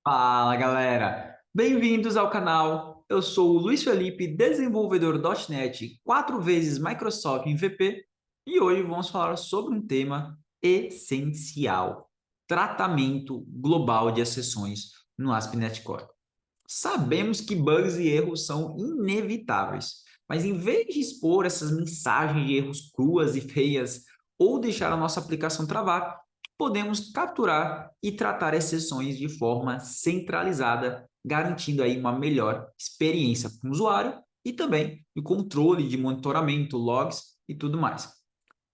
Fala, galera! Bem-vindos ao canal. Eu sou o Luiz Felipe, desenvolvedor .NET, 4 vezes Microsoft MVP, e hoje vamos falar sobre um tema essencial: tratamento global de exceções no ASP.NET Core. Sabemos que bugs e erros são inevitáveis, mas em vez de expor essas mensagens de erros cruas e feias ou deixar a nossa aplicação travar, podemos capturar e tratar exceções de forma centralizada, garantindo aí uma melhor experiência com o usuário e também o controle de monitoramento, logs e tudo mais.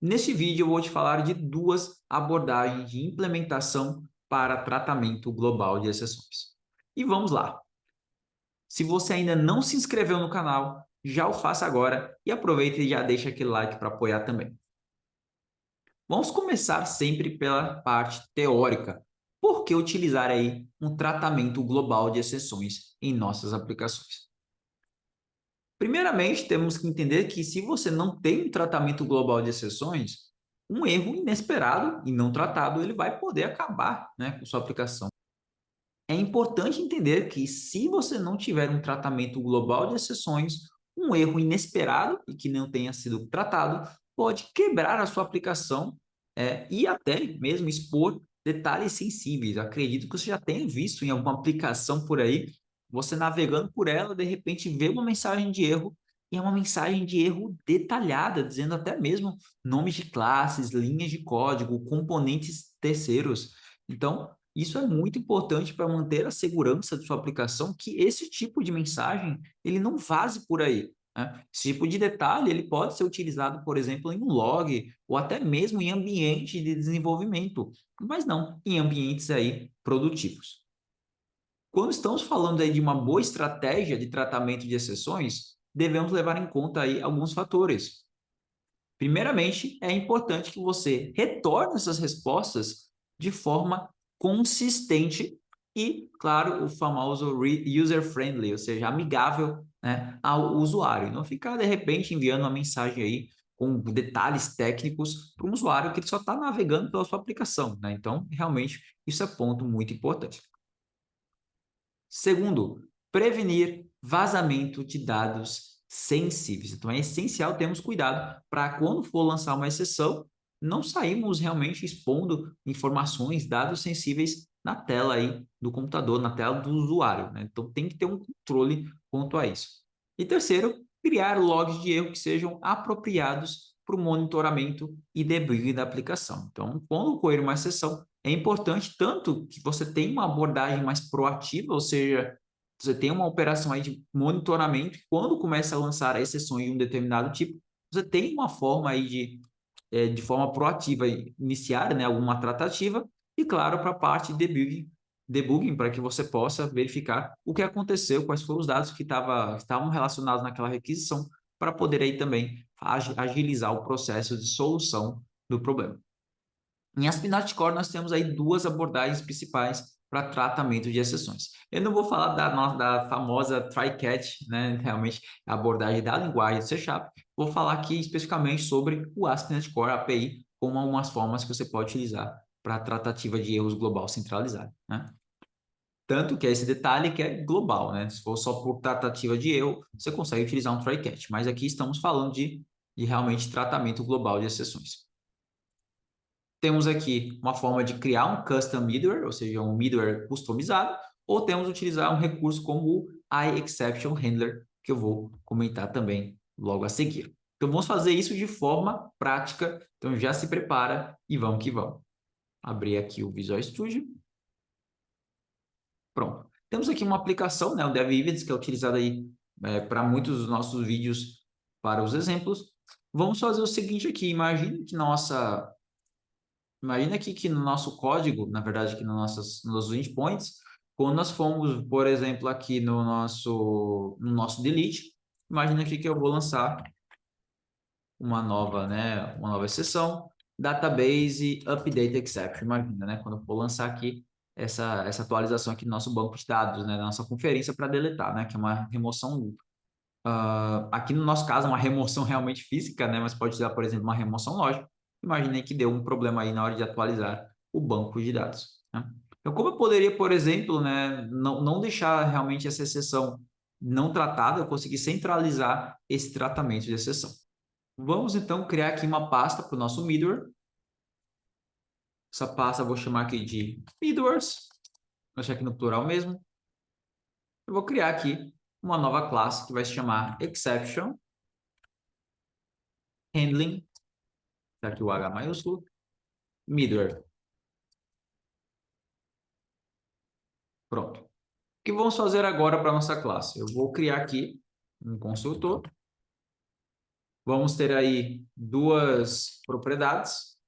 Neste vídeo eu vou te falar de duas abordagens de implementação para tratamento global de exceções. E vamos lá! Se você ainda não se inscreveu no canal, já o faça agora e aproveita e já deixa aquele like para apoiar também. Vamos começar sempre pela parte teórica. Por que utilizar aí um tratamento global de exceções em nossas aplicações? Primeiramente, temos que entender que se você não tem um tratamento global de exceções, um erro inesperado e não tratado, ele vai poder acabar, né, com sua aplicação. É importante entender que se você não tiver um tratamento global de exceções, um erro inesperado e que não tenha sido tratado pode quebrar a sua aplicação e até mesmo expor detalhes sensíveis. Acredito que você já tenha visto em alguma aplicação por aí, você navegando por ela, de repente vê uma mensagem de erro e é uma mensagem de erro detalhada, dizendo até mesmo nomes de classes, linhas de código, componentes terceiros. Então, isso é muito importante para manter a segurança de sua aplicação, que esse tipo de mensagem ele não vaze por aí, né? Esse tipo de detalhe ele pode ser utilizado, por exemplo, em um log ou até mesmo em ambiente de desenvolvimento, mas não em ambientes aí produtivos. Quando estamos falando aí de uma boa estratégia de tratamento de exceções, devemos levar em conta aí alguns fatores. Primeiramente, é importante que você retorne essas respostas de forma consistente e, claro, o famoso user-friendly, ou seja, amigável, né, ao usuário. Não ficar, de repente, enviando uma mensagem aí com detalhes técnicos para um usuário que ele só está navegando pela sua aplicação, né? Então, realmente, isso é ponto muito importante. Segundo, prevenir vazamento de dados sensíveis. Então, é essencial termos cuidado para quando for lançar uma exceção, não sairmos realmente expondo informações, dados sensíveis na tela aí do computador, na tela do usuário, né? Então, tem que ter um controle quanto a isso. E terceiro, criar logs de erro que sejam apropriados para o monitoramento e debug da aplicação. Então, quando ocorrer uma exceção, é importante tanto que você tenha uma abordagem mais proativa, ou seja, você tem uma operação aí de monitoramento, e quando começa a lançar exceções de um determinado tipo, você tem uma forma aí de forma proativa, iniciar, né, alguma tratativa, e claro, para a parte de debugging, para que você possa verificar o que aconteceu, quais foram os dados que estavam relacionados naquela requisição, para poder aí também agilizar o processo de solução do problema. Em ASP.NET Core, nós temos aí duas abordagens principais para tratamento de exceções. Eu não vou falar da famosa try-catch, né, realmente a abordagem da linguagem do C#, vou falar aqui especificamente sobre o ASP.NET Core API, como algumas formas que você pode utilizar para a tratativa de erros global centralizado, né? Tanto que é esse detalhe que é global, né? Se for só por tratativa de erro, você consegue utilizar um try-catch, mas aqui estamos falando de realmente tratamento global de exceções. Temos aqui uma forma de criar um custom middleware, ou seja, um middleware customizado, ou temos utilizar um recurso como o iExceptionHandler, que eu vou comentar também logo a seguir. Então, vamos fazer isso de forma prática. Então, já se prepara e vamos que vamos. Abrir aqui o Visual Studio. Pronto. Temos aqui uma aplicação, né, o DevEvents, que é utilizado aí para muitos dos nossos vídeos para os exemplos. Vamos fazer o seguinte aqui. Imagina aqui que no nosso código, na verdade, aqui nos endpoints, quando nós formos, por exemplo, aqui no nosso delete, imagina aqui que eu vou lançar uma nova exceção, database update exception. Imagina, né? Quando eu for lançar aqui essa atualização aqui no nosso banco de dados, né? Da nossa conferência para deletar, né? Que é uma remoção. Aqui no nosso caso, é uma remoção realmente física, né? Mas pode usar, por exemplo, uma remoção lógica. Imaginei que deu um problema aí na hora de atualizar o banco de dados, né? Então, como eu poderia, por exemplo, né, não deixar realmente essa exceção não tratada, eu consegui centralizar esse tratamento de exceção. Vamos, então, criar aqui uma pasta para o nosso middleware. Essa pasta eu vou chamar aqui de middlewares. Vou deixar aqui no plural mesmo. Eu vou criar aqui uma nova classe que vai se chamar exception handling, tá aqui o H maiúsculo, middleware. Pronto. O que vamos fazer agora para a nossa classe? Eu vou criar aqui um construtor. Vamos ter aí duas propriedades,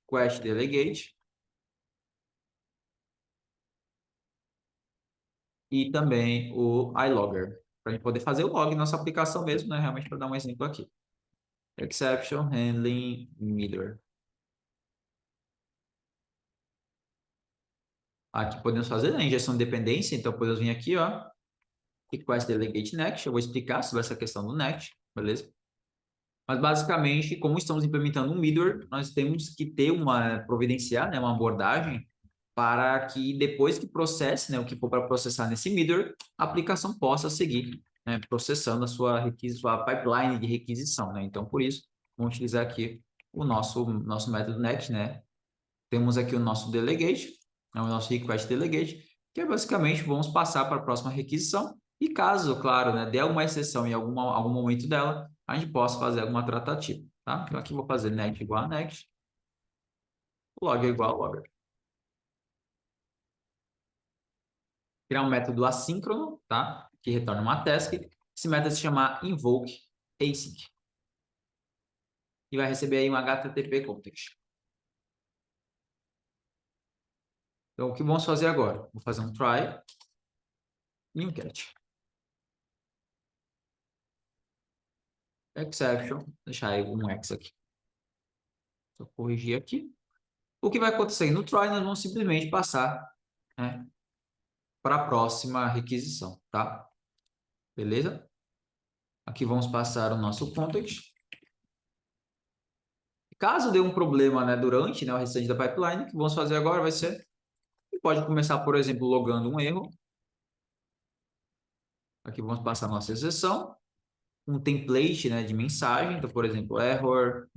quest delegate e também o iLogger, para a gente poder fazer o log na nossa aplicação mesmo, né? Realmente para dar um exemplo aqui. Exception handling middleware. Aqui podemos fazer a injeção de dependência, então podemos vir aqui, ó, request delegate next. Eu vou explicar sobre essa questão do next, beleza? Mas basicamente, como estamos implementando um middleware, nós temos que ter providenciar, né, uma abordagem para que depois que processe, né, o que for para processar nesse middleware, a aplicação possa seguir, né, processando sua pipeline de requisição, né? Então, por isso, vamos utilizar aqui o nosso método next, né? Temos aqui o nosso delegate, né, o nosso request delegate, que é basicamente vamos passar para a próxima requisição e caso, claro, né, der uma exceção em algum momento dela, a gente possa fazer alguma tratativa, tá? Então aqui vou fazer next igual a next, log igual a logger. Criar um método assíncrono, tá? Que retorna uma task. Esse método se chama invoke async. E vai receber aí um HTTP context. Então, o que vamos fazer agora? Vou fazer um try e um catch. Exception, deixar aí um X aqui. Só corrigir aqui. O que vai acontecer no try, nós vamos simplesmente passar, né, para a próxima requisição, tá? Beleza? Aqui vamos passar o nosso context. Caso dê um problema, né, durante, né, o restante da pipeline, o que vamos fazer agora vai ser, pode começar, por exemplo, logando um erro. Aqui vamos passar a nossa exceção, um template, né, de mensagem. Então, por exemplo, error,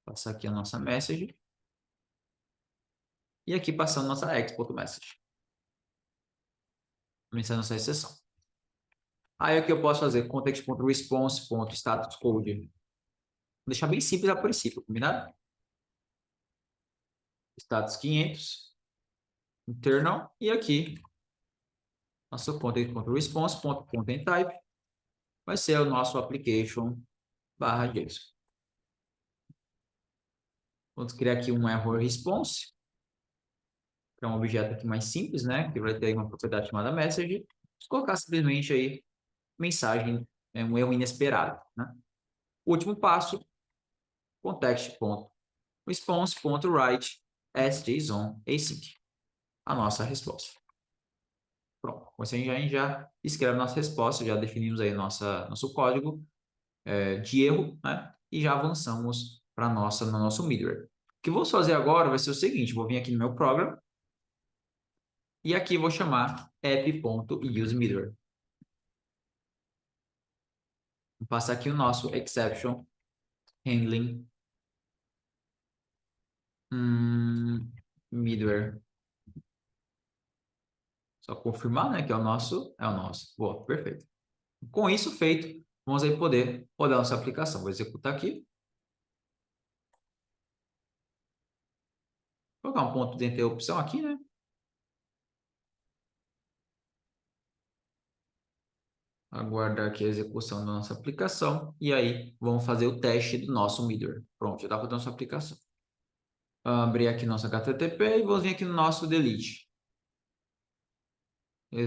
passar aqui a nossa message. E aqui passando nossa x.message. Mensagem nossa exceção. Aí o que eu posso fazer? Context.response.statuscode. Vou deixar bem simples a princípio, combinado? Status 500, internal, e aqui nosso context.response.contentType vai ser o nosso application/JSON. Vamos criar aqui um error response, que é um objeto aqui mais simples, né? Que vai ter uma propriedade chamada message. Vamos colocar simplesmente aí mensagem, um erro inesperado, né? Último passo, context.response.write as.json async, a nossa resposta. Pronto, com isso a gente já escreve a nossa resposta, já definimos aí nosso código de erro, né? E já avançamos para no nosso middleware. O que vou fazer agora vai ser o seguinte, vou vir aqui no meu program e aqui vou chamar app.useMiddleware. Vou passar aqui o nosso exception handling middleware. Só confirmar, né, que é o nosso. Boa, perfeito. Com isso feito, vamos aí poder rodar nossa aplicação. Vou executar aqui. Vou colocar um ponto de interrupção aqui, né? Aguardar aqui a execução da nossa aplicação. E aí, vamos fazer o teste do nosso middleware. Pronto, já está rodando nossa aplicação. Abrir aqui nosso HTTP e vou vir aqui no nosso delete.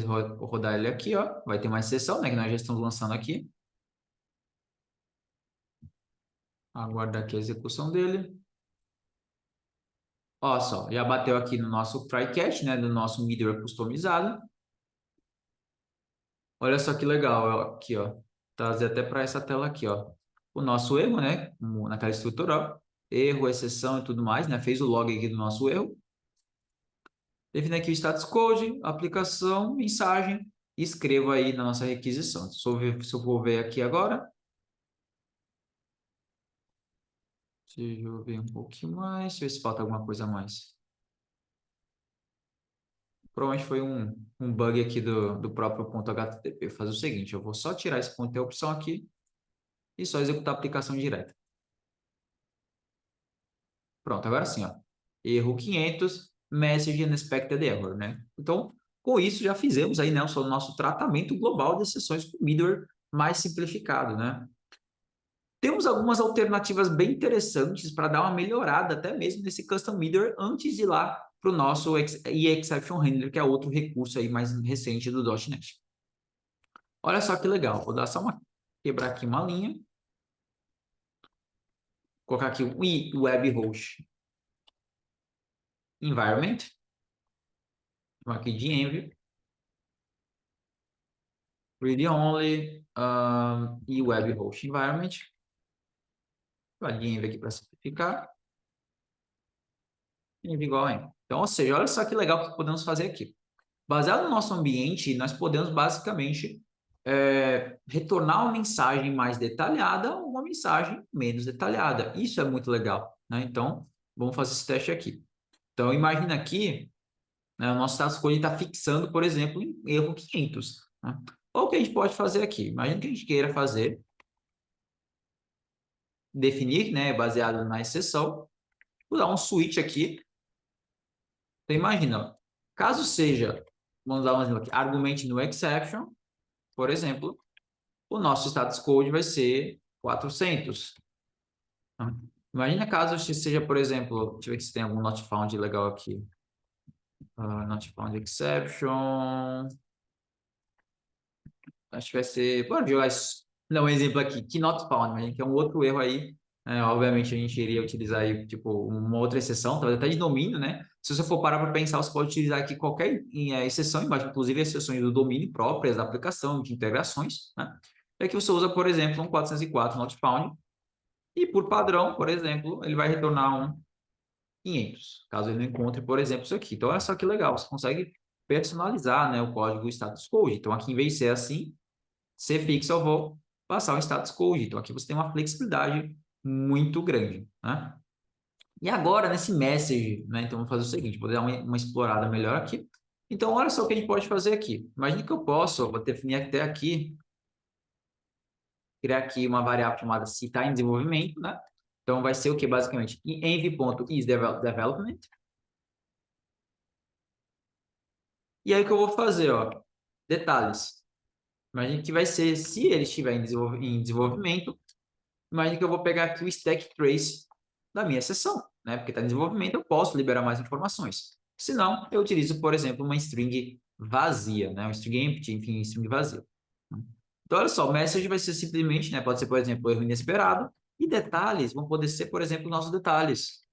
Vou rodar ele aqui, ó. Vai ter uma exceção, né? Que nós já estamos lançando aqui. Aguardar aqui a execução dele. Ó só, já bateu aqui no nosso try catch, né? Do nosso middleware customizado. Olha só que legal, ó, aqui, ó. Trazer até para essa tela aqui, ó. O nosso erro, né? Naquela estrutura, ó. Erro, exceção e tudo mais, né? Fez o log aqui do nosso erro. Defina aqui o status code, aplicação, mensagem, e escreva aí na nossa requisição. Se eu for ver aqui agora, deixa eu ver um pouquinho mais, deixa eu ver se falta alguma coisa a mais. Provavelmente foi um bug aqui do próprio ponto .http. Vou fazer o seguinte, eu vou só tirar esse ponto de opção aqui e só executar a aplicação direta. Pronto, agora sim, ó. Erro 500, message unexpected error, né? Então, com isso já fizemos aí, né, o nosso tratamento global de sessões com middleware mais simplificado, né? Temos algumas alternativas bem interessantes para dar uma melhorada até mesmo nesse custom middleware antes de ir lá para o nosso exception handler, que é outro recurso aí mais recente do .NET. Olha só que legal, vou dar só uma quebrar aqui uma linha, colocar aqui o web host environment, aqui de env, read only e web host environment, vai de env aqui para simplificar, env igual a env. Então, ou seja, olha só que legal que podemos fazer aqui. Baseado no nosso ambiente, nós podemos basicamente retornar uma mensagem mais detalhada ou uma mensagem menos detalhada. Isso é muito legal, né? Então, vamos fazer esse teste aqui. Então, imagina aqui, né, o nosso status code está fixando, por exemplo, em erro 500. Né? Ou o que a gente pode fazer aqui? Imagina que a gente queira fazer, definir, né, baseado na exceção, vou dar um switch aqui. Então, imagina, caso seja, vamos dar um exemplo aqui, argumente no exception, por exemplo, o nosso status code vai ser 400. Tá? Imagina caso seja, por exemplo, deixa eu ver se tem algum not found legal aqui. Not found exception. Acho que vai ser. Bora jogar isso. Não, um exemplo aqui, que not found, mas que é um outro erro aí. Obviamente a gente iria utilizar aí, tipo, uma outra exceção, talvez até de domínio, né? Se você for parar para pensar, você pode utilizar aqui qualquer exceção embaixo, inclusive exceções do domínio próprias da aplicação, de integrações, né? E aqui você usa, por exemplo, um 404 not found, e por padrão, por exemplo, ele vai retornar um 500, caso ele não encontre, por exemplo, isso aqui. Então, olha só que legal, você consegue personalizar, né, o código status code. Então, aqui, em vez de ser assim, ser fixo, eu vou passar o status code. Então, aqui você tem uma flexibilidade muito grande, né? E agora, nesse message, né? Então, vamos fazer o seguinte, vou dar uma explorada melhor aqui. Então, olha só o que a gente pode fazer aqui. Imagine que eu posso, vou definir até aqui, criar aqui uma variável chamada se está em desenvolvimento, né? Então, vai ser o que, basicamente? Env.isDevelopment. E aí, o que eu vou fazer, ó? Detalhes. Imagine que vai ser, se ele estiver em desenvolvimento, imagine que eu vou pegar aqui o stack trace da minha seção, né? Porque está em desenvolvimento, eu posso liberar mais informações. Se não, eu utilizo, por exemplo, uma string vazia, né? Uma string empty, enfim, string vazia. Então, olha só, o message vai ser simplesmente, né? Pode ser, por exemplo, erro inesperado, e detalhes vão poder ser, por exemplo, nossos detalhes.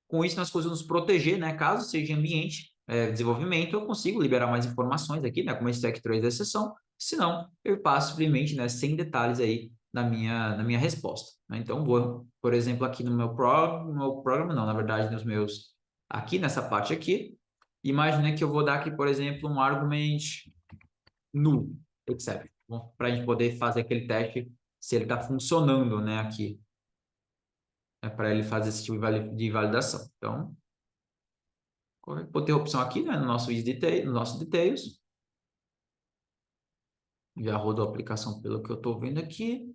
Com isso, nós conseguimos proteger, né? Caso seja em ambiente desenvolvimento, eu consigo liberar mais informações aqui, né? Como esse stack trace da exceção. Se não, eu passo simplesmente, né, sem detalhes aí na minha resposta. Né? Então, vou, por exemplo, aqui no meu programa, não, na verdade, nos meus, aqui nessa parte aqui, imagina que eu vou dar aqui, por exemplo, um argument null, etc. Para a gente poder fazer aquele teste se ele está funcionando, né, aqui, para ele fazer esse tipo de validação. Então, vou ter a opção aqui, né, no nosso details. Já rodou a aplicação pelo que eu estou vendo aqui.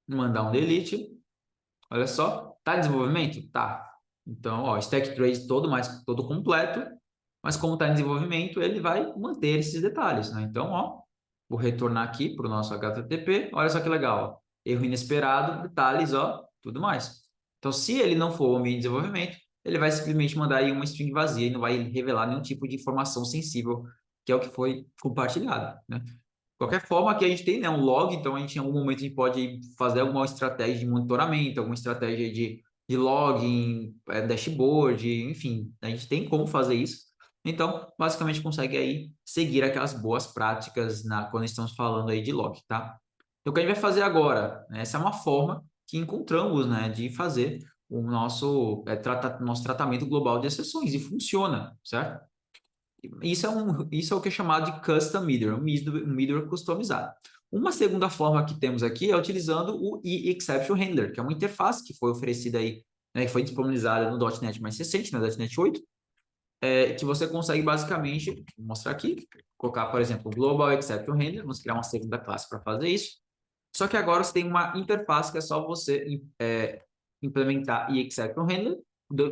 Mandar um delete. Olha só, tá em desenvolvimento? Tá. Então, ó, stack trace todo completo, mas como está em desenvolvimento, ele vai manter esses detalhes, né? Então, ó, vou retornar aqui para o nosso HTTP. Olha só que legal, ó. Erro inesperado, detalhes, ó, tudo mais. Então, se ele não for homem em desenvolvimento, ele vai simplesmente mandar aí uma string vazia e não vai revelar nenhum tipo de informação sensível, que é o que foi compartilhado, né? Qualquer forma, aqui a gente tem, né, um log, então a gente em algum momento a gente pode fazer alguma estratégia de monitoramento, alguma estratégia de login, dashboard, enfim, a gente tem como fazer isso. Então, basicamente consegue aí seguir aquelas boas práticas quando estamos falando aí de log, tá? Então, o que a gente vai fazer agora? Essa é uma forma que encontramos, né, de fazer o nosso tratamento global de exceções e funciona, certo? Isso é o que é chamado de custom middleware, um middleware customizado. Uma segunda forma que temos aqui é utilizando o e-exception handler, que é uma interface que foi oferecida aí, né, que foi disponibilizada no .NET mais recente, na .NET 8, que você consegue basicamente, vou mostrar aqui, colocar, por exemplo, o Global Exception Handler, vamos criar uma segunda classe para fazer isso. Só que agora você tem uma interface que é só você implementar e-exception handler,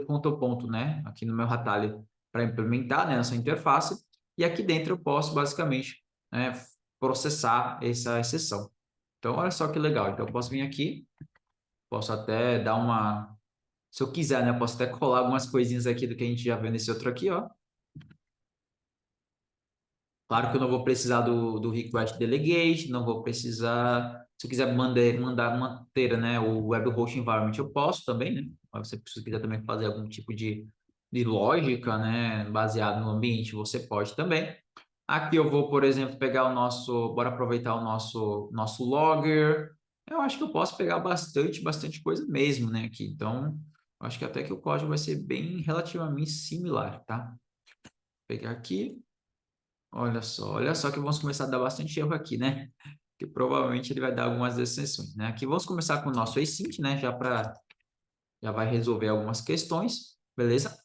ponto a ponto, né, aqui no meu atalho para implementar, né, essa interface, e aqui dentro eu posso basicamente, né, processar essa exceção. Então, olha só que legal. Então, eu posso vir aqui, posso até dar uma, se eu quiser, né, eu posso até colar algumas coisinhas aqui do que a gente já viu nesse outro aqui, ó. Claro que eu não vou precisar do request delegate, não vou precisar. Se eu quiser mandar manter, né, o web host environment, eu posso também, né? Mas se quiser também fazer algum tipo de lógica, né, baseado no ambiente, você pode também. Aqui eu vou, por exemplo, pegar bora aproveitar o nosso logger. Eu acho que eu posso pegar bastante coisa mesmo, né, aqui. Então, eu acho que até que o código vai ser bem relativamente similar, tá? Vou pegar aqui. Olha só que vamos começar a dar bastante erro aqui, né? Que provavelmente ele vai dar algumas exceções, né? Aqui vamos começar com o nosso async, né? Já vai resolver algumas questões, beleza?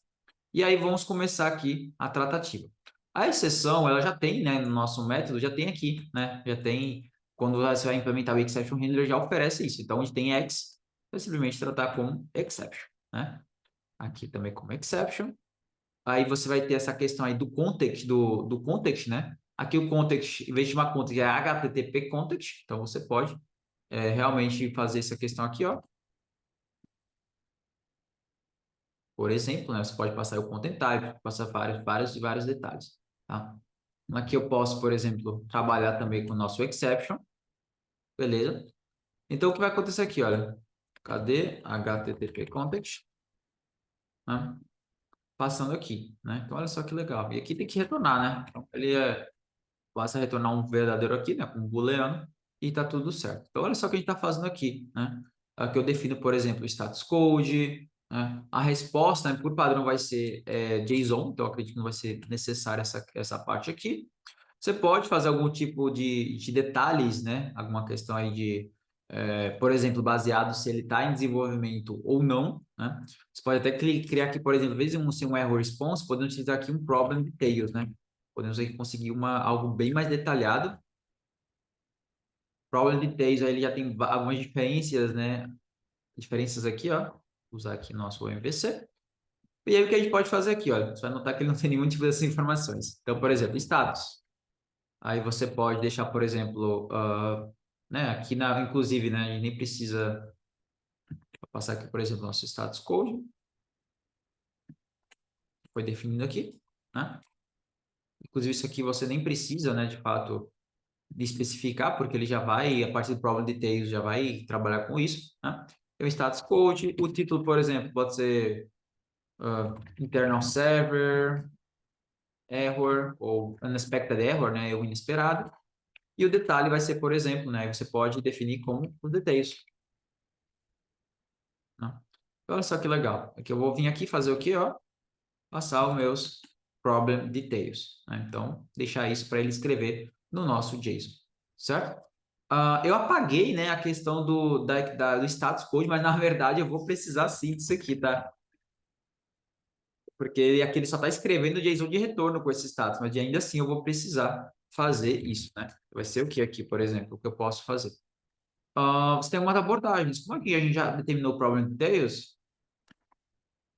E aí vamos começar aqui a tratativa. A exceção, ela já tem, né? No nosso método, já tem aqui, né? Já tem, quando você vai implementar o exception handler, já oferece isso. Então, onde tem X, é simplesmente tratar como exception, né? Aqui também como exception. Aí você vai ter essa questão aí do context, né? Aqui o context, em vez de chamar context, é HTTP context. Então, você pode realmente fazer essa questão aqui, ó. Por exemplo, né? Você pode passar o content type, passar vários detalhes, tá? Aqui eu posso, por exemplo, trabalhar também com o nosso exception, beleza? Então, o que vai acontecer aqui, olha? Cadê HTTP context? Né? Passando aqui, né? Então, olha só que legal. E aqui tem que retornar, né? Então, basta retornar um verdadeiro aqui, né, com um booleano, e está tudo certo. Então, olha só o que a gente está fazendo aqui, né? Aqui eu defino, por exemplo, o status code, né? A resposta, né, por padrão, vai ser JSON, então eu acredito que não vai ser necessária essa parte aqui. Você pode fazer algum tipo de detalhes, né? Alguma questão aí por exemplo, baseado se ele está em desenvolvimento ou não, né? Você pode até criar aqui, por exemplo, em vez de ser um error response, podemos utilizar aqui um problem details, né? Podemos aqui conseguir algo bem mais detalhado. Problem details, aí ele já tem algumas diferenças, né? Diferenças aqui, ó. Vou usar aqui nosso MVC. E aí o que a gente pode fazer aqui, olha, você vai notar que ele não tem nenhum tipo dessas informações. Então, por exemplo, status. Aí você pode deixar, por exemplo, né, aqui inclusive, né, a gente nem precisa passar aqui, por exemplo, nosso status code, foi definido aqui, né? Inclusive isso aqui você nem precisa, né, de fato, de especificar, porque ele já vai, a partir do problem details, já vai trabalhar com isso, né? Tem o status code, o título, por exemplo, pode ser internal server, error, ou unexpected error, né, ou inesperado. E o detalhe vai ser, por exemplo, né, você pode definir como os details. Né? Olha só que legal. Aqui eu vou vir aqui fazer o quê, ó? Passar os meus problem details. Né? Então, deixar isso para ele escrever no nosso JSON, certo? Eu apaguei, né, a questão do status code, mas na verdade eu vou precisar sim disso aqui, tá? Porque aqui ele só está escrevendo o JSON de retorno com esse status, mas ainda assim eu vou precisar fazer isso, né? Vai ser o que aqui, por exemplo, o que eu posso fazer? Você tem algumas abordagens. Como aqui a gente já determinou o problem details,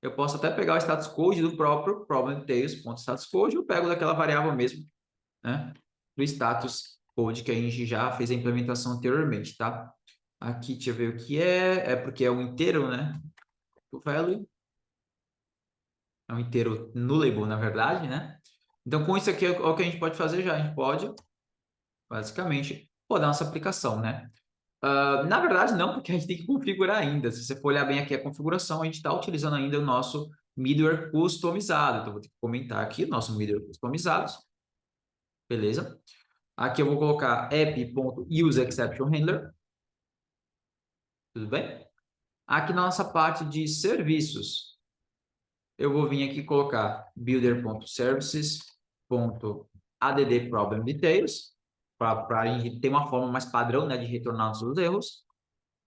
eu posso até pegar o status code do próprio problem details.status code, eu pego daquela variável mesmo, né? Do status code que a gente já fez a implementação anteriormente, tá? Aqui, deixa eu ver o que é porque é um inteiro, né? O value é um inteiro nullable, na verdade, né? Então, com isso aqui, o que a gente pode fazer já? A gente pode, basicamente, rodar nossa aplicação, né? Na verdade, não, porque a gente tem que configurar ainda. Se você for olhar bem aqui a configuração, a gente está utilizando ainda o nosso middleware customizado. Então, vou ter que comentar aqui o nosso middleware customizado. Beleza? Aqui eu vou colocar app.useExceptionHandler. Tudo bem? Aqui na nossa parte de serviços, eu vou vir aqui colocar builder.services.add problem details, para a gente ter uma forma mais padrão, né, de retornar os seus erros.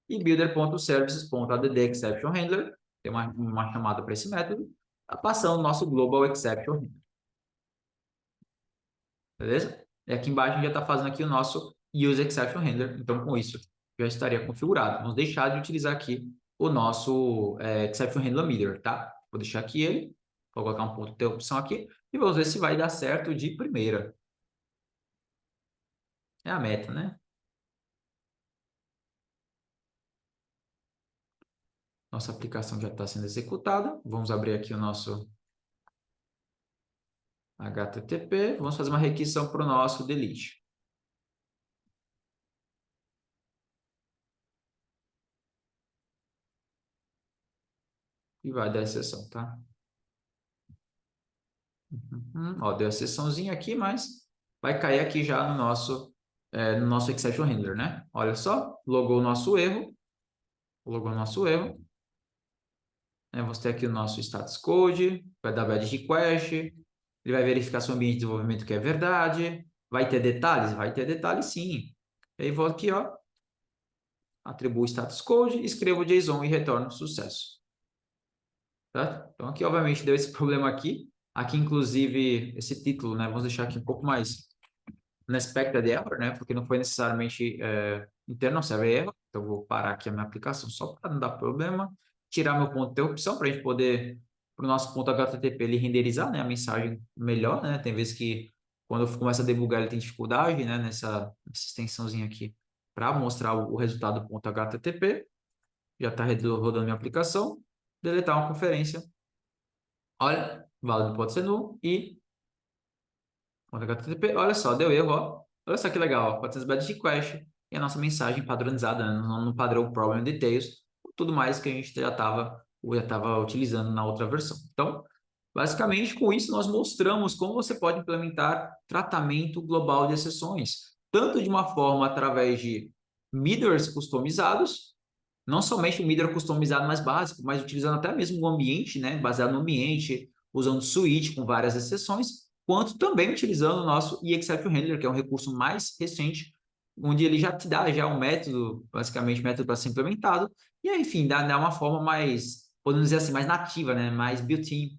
E builder.services.add exception handler, tem uma chamada para esse método, tá passando o nosso global exception handler. Beleza? E aqui embaixo a gente já está fazendo aqui o nosso use exception handler, então com isso já estaria configurado. Vamos deixar de utilizar aqui o nosso exception handler meter, tá? Vou deixar aqui ele, vou colocar um ponto de interrupção aqui e vamos ver se vai dar certo de primeira. É a meta, né? Nossa aplicação já está sendo executada. Vamos abrir aqui o nosso HTTP. Vamos fazer uma requisição para o nosso delete. E vai dar exceção, tá? Ó, deu a exceçãozinha aqui, mas vai cair aqui já no nosso exception handler, né? Olha só, logou o nosso erro. Logou o nosso erro. Vamos ter aqui o nosso status code, vai dar bad request, ele vai verificar se o ambiente de desenvolvimento que é verdade. Vai ter detalhes? Vai ter detalhes sim. E aí vou aqui, ó, atribuo status code, escrevo JSON e retorno sucesso. Certo? Então aqui, obviamente, deu esse problema aqui. Aqui, inclusive, esse título, né? Vamos deixar aqui um pouco mais unexpected error, né? Porque não foi necessariamente internal server error. Então, eu vou parar aqui a minha aplicação só para não dar problema. Tirar meu ponto de interrupção para a gente poder, para o nosso ponto HTTP, ele renderizar, né? A mensagem melhor, né? Tem vezes que, quando eu começo a debugar, ele tem dificuldade, né? Nessa extensãozinha aqui, para mostrar o resultado do ponto HTTP. Já está rodando minha aplicação. Deletar uma conferência. Olha, válido pode ser nulo e HTTP, olha só, deu erro, ó. Olha só que legal, ó, 400 bytes de request e a nossa mensagem padronizada, né, no padrão problem details, tudo mais que a gente já estava utilizando na outra versão. Então, basicamente, com isso, nós mostramos como você pode implementar tratamento global de exceções, tanto de uma forma através de middlers customizados, não somente o middle customizado mais básico, mas utilizando até mesmo o ambiente, né, baseado no ambiente, usando switch com várias exceções, quanto também utilizando o nosso exception handler, que é um recurso mais recente, onde ele já te dá já um método, basicamente método para ser implementado, e aí, enfim, dá uma forma mais, podemos dizer assim, mais nativa, né, mais built-in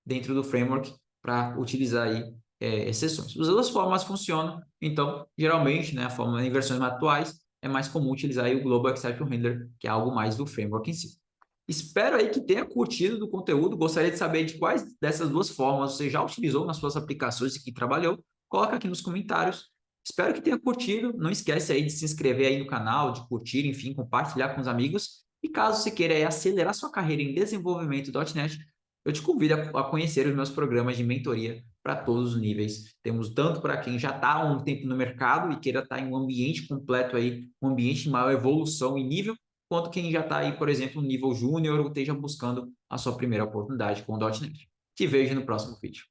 dentro do framework para utilizar aí exceções. As duas formas funcionam, então, geralmente, né, a forma em versões mais atuais, é mais comum utilizar aí o Global Exception Handler, que é algo mais do framework em si. Espero aí que tenha curtido do conteúdo. Gostaria de saber de quais dessas duas formas você já utilizou nas suas aplicações e que trabalhou. Coloca aqui nos comentários. Espero que tenha curtido. Não esquece aí de se inscrever aí no canal, de curtir, enfim, compartilhar com os amigos. E caso você queira aí acelerar sua carreira em desenvolvimento .NET, eu te convido a conhecer os meus programas de mentoria para todos os níveis. Temos tanto para quem já está há um tempo no mercado e queira estar em um ambiente completo aí, um ambiente de maior evolução e nível, quanto quem já está aí, por exemplo, no nível júnior ou esteja buscando a sua primeira oportunidade com o .NET. Te vejo no próximo vídeo.